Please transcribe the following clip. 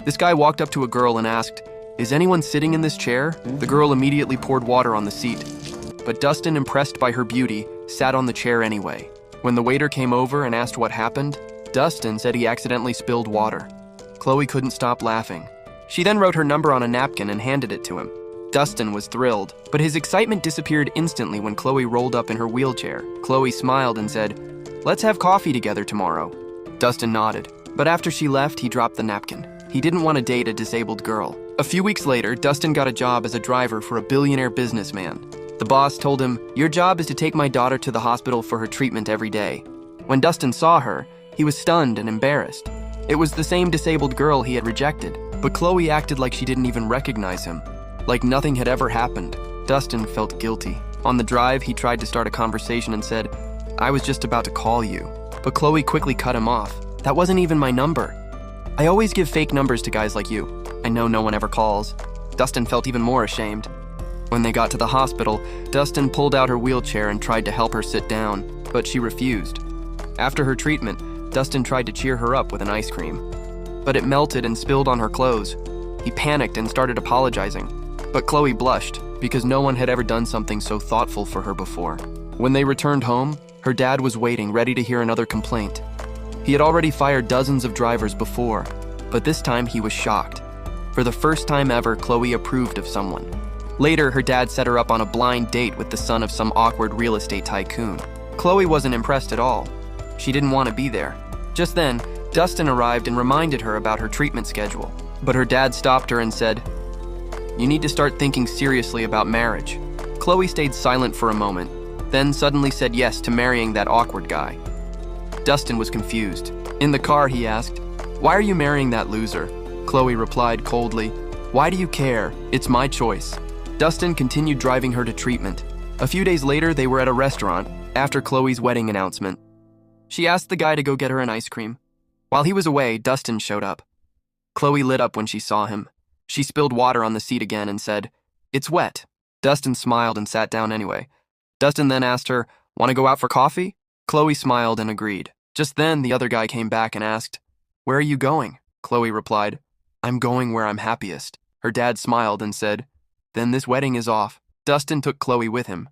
This guy walked up to a girl and asked, "Is anyone sitting in this chair?" The girl immediately poured water on the seat. But Dustin, impressed by her beauty, sat on the chair anyway. When the waiter came over and asked what happened, Dustin said he accidentally spilled water. Chloe couldn't stop laughing. She then wrote her number on a napkin and handed it to him. Dustin was thrilled, but his excitement disappeared instantly when Chloe rolled up in her wheelchair. Chloe smiled and said, "Let's have coffee together tomorrow." Dustin nodded, but after she left, he dropped the napkin. He didn't want to date a disabled girl. A few weeks later, Dustin got a job as a driver for a billionaire businessman. The boss told him, "Your job is to take my daughter to the hospital for her treatment every day." When Dustin saw her, he was stunned and embarrassed. It was the same disabled girl he had rejected, but Chloe acted like she didn't even recognize him, like nothing had ever happened. Dustin felt guilty. On the drive, he tried to start a conversation and said, "I was just about to call you." But Chloe quickly cut him off. "That wasn't even my number. I always give fake numbers to guys like you. I know no one ever calls." Dustin felt even more ashamed. When they got to the hospital, Dustin pulled out her wheelchair and tried to help her sit down, but she refused. After her treatment, Dustin tried to cheer her up with an ice cream, but it melted and spilled on her clothes. He panicked and started apologizing, but Chloe blushed because no one had ever done something so thoughtful for her before. When they returned home, her dad was waiting, ready to hear another complaint. He had already fired dozens of drivers before, but this time he was shocked. For the first time ever, Chloe approved of someone. Later, her dad set her up on a blind date with the son of some awkward real estate tycoon. Chloe wasn't impressed at all. She didn't want to be there. Just then, Dustin arrived and reminded her about her treatment schedule. But her dad stopped her and said, "You need to start thinking seriously about marriage." Chloe stayed silent for a moment, then suddenly said yes to marrying that awkward guy. Dustin was confused. In the car, he asked, "Why are you marrying that loser?" Chloe replied coldly, "Why do you care? It's my choice." Dustin continued driving her to treatment. A few days later, they were at a restaurant after Chloe's wedding announcement. She asked the guy to go get her an ice cream. While he was away, Dustin showed up. Chloe lit up when she saw him. She spilled water on the seat again and said, "It's wet." Dustin smiled and sat down anyway. Dustin then asked her, "Want to go out for coffee?" Chloe smiled and agreed. Just then, the other guy came back and asked, "Where are you going?" Chloe replied, "I'm going where I'm happiest." Her dad smiled and said, "Then this wedding is off." Dustin took Chloe with him.